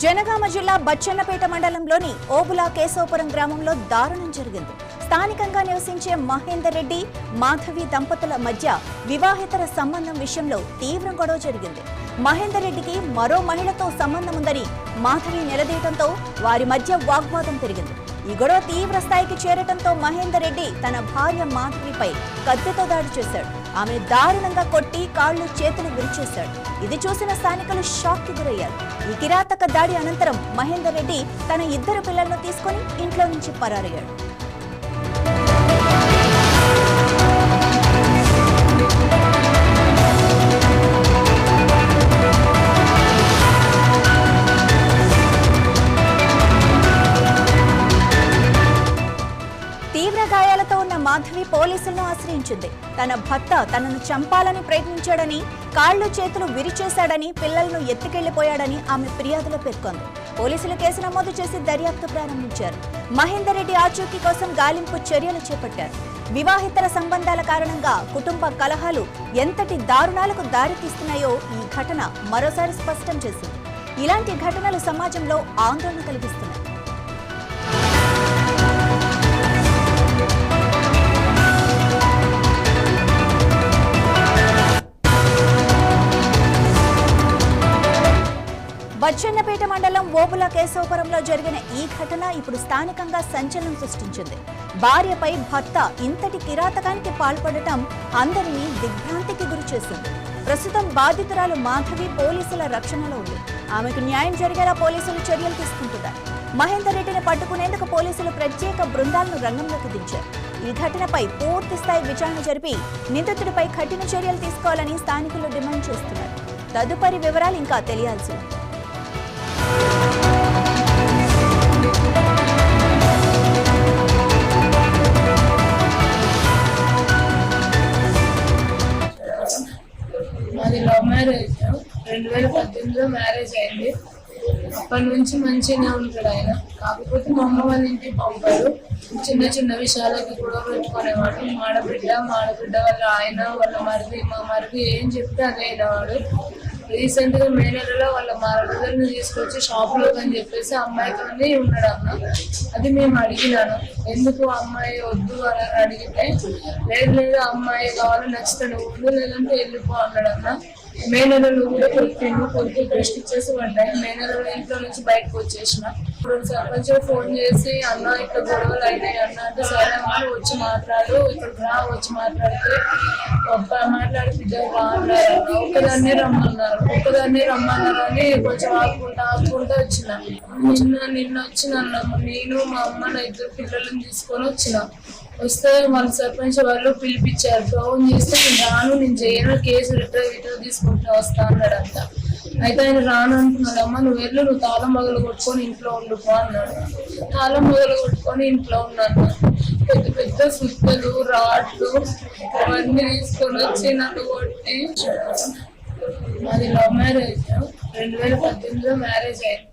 జనగామ జిల్లా బచ్చన్నపేట మండలంలోని ఓబులా కేశవపురం గ్రామంలో దారుణం జరిగింది. స్థానికంగా నివసించే మహేందర్ రెడ్డి, మాధవి దంపతుల మధ్య వివాహేతర సంబంధం విషయంలో తీవ్ర గొడవ జరిగింది. మహేందర్ రెడ్డికి మరో మహిళతో సంబంధం ఉందని మాధవి నిలదీయడంతో వారి మధ్య వాగ్వాదం పెరిగింది. ఈ గొడవ తీవ్ర స్థాయికి చేరటంతో మహేందర్ రెడ్డి తన భార్య మాధవిపై కత్తితో దాడి చేశాడు. ఆమెను దారుణంగా కొట్టి కాళ్లు చేతులు విరిచేశాడు. ఇది చూసిన స్థానికులు షాక్ కి గురయ్యారు. ఈ కిరాతక దాడి అనంతరం మహేందర్ రెడ్డి తన 2 పిల్లలను తీసుకుని ఇంట్లో నుంచి పరారయ్యాడు. తీవ్ర గాయాలతో ఉన్న మాధవి పోలీసులను ఆశ్రయించింది. తన భర్త తనను చంపాలని ప్రయత్నించాడని, కాళ్లు చేతులు విరిచేశాడని, పిల్లలను ఎత్తుకెళ్లిపోయాడని ఆమె ఫిర్యాదులో పేర్కొంది. పోలీసులు కేసు నమోదు చేసి దర్యాప్తు ప్రారంభించారు. మహేందర్ రెడ్డి ఆచూకీ కోసం గాలింపు చర్యలు చేపట్టారు. వివాహితర సంబంధాల కారణంగా కుటుంబ కలహాలు ఎంతటి దారుణాలకు దారితీస్తున్నాయో ఈ ఘటన మరోసారి స్పష్టం చేసింది. ఇలాంటి ఘటనలు సమాజంలో ఆందోళన కలిగిస్తున్నాయి. బచ్చన్నపేట మండలం ఓబులా కేశవపురంలో జరిగిన ఈ ఘటన ఇప్పుడు స్థానికంగా సంచలనం సృష్టించింది. భార్యపై భర్త ఇంతటి కిరాతకానికి పాల్పడటం అందరినీ దిగ్భ్రాంతికి గురిచేసింది. ప్రస్తుతం బాధితురాలు మాధవి పోలీసుల రక్షణలో ఉంది. ఆమెకు న్యాయం జరిగేలా పోలీసులు చర్యలు తీసుకుంటున్నారు. మహేందర్ రెడ్డిని పట్టుకునేందుకు పోలీసులు ప్రత్యేక బృందాలను రంగంలోకి దించారు. ఈ ఘటనపై పూర్తి స్థాయి విచారణ జరిపి నిందితుడిపై కఠిన చర్యలు తీసుకోవాలని స్థానికులు డిమాండ్ చేస్తున్నారు. తదుపరి వివరాలు ఇంకా తెలియాల్సి ఉంది. మాది లవ్ మ్యారేజ్. 2018లో మ్యారేజ్ అయింది. అప్పటి నుంచి మంచిగానే ఉంటాడు ఆయన. కాకపోతే మా అమ్మ వాళ్ళ ఇంటికి పంపారు. చిన్న చిన్న విషయాలకి గొడవ పెట్టుకునేవాడు. మాడబిడ్డ వాళ్ళ ఆయన, వాళ్ళ మరిది, మా మరిది ఏం చెప్తే అదే అయినవాడు. రీసెంట్ గా మే నెలలో వాళ్ళ మరదల్ని తీసుకొచ్చి షాప్ లో అని చెప్పేసి అమ్మాయితోనే ఉన్నాడు అన్న. అది మేము అడిగినాను, ఎందుకు అమ్మాయి వద్దు అని అడిగితే, లేదు అమ్మాయి కావాలి, నచ్చితే నువ్వు ఉండు, లేదంటే వెళ్ళిపో అన్నాడు అన్న. మే నెలలో కూడా కొడుకు టెస్ట్ ఇచ్చేసి పడ్డాయి. మే నెలలో ఇంట్లో నుంచి బయటకు వచ్చేసిన. ఇప్పుడు సర్పంచ్ ఫోన్ చేసి, అన్న ఇక్కడ గొడవలు అయినాయి అన్న అంటే, సరే అమ్మ వచ్చి మాట్లాడు, ఇక్కడ రా, వచ్చి మాట్లాడితే మాట్లాడి బిడ్డకు రా అన్నారు. ఒక్కదాన్నే రమ్మన్నారు అని కొంచెం ఆపుకుంటా వచ్చిన. నిన్న వచ్చిన నేను మా అమ్మ నా 2 పిల్లలను తీసుకొని వచ్చిన. వస్తే మన సర్పంచ్ వాళ్ళు పిలిపించారు. ఫోన్ చేస్తే నేను చేయను, కేసు రిటర్న్ తీసుకుంటా వస్తా అన్నాడంట. అయితే ఆయన రాను అంటున్నాడు. అమ్మ నువ్వు తాళం మొదలు కొట్టుకొని ఇంట్లో ఉండిపో అన్నాడు. తాళం మొదలు కొట్టుకొని ఇంట్లో ఉన్నాను. పెద్ద సుత్తలు, రాడ్లు అవన్నీ తీసుకొని వచ్చి నన్ను కొట్టి. మాది లవ్ మ్యారేజ్. 2018లో మ్యారేజ్ అయింది.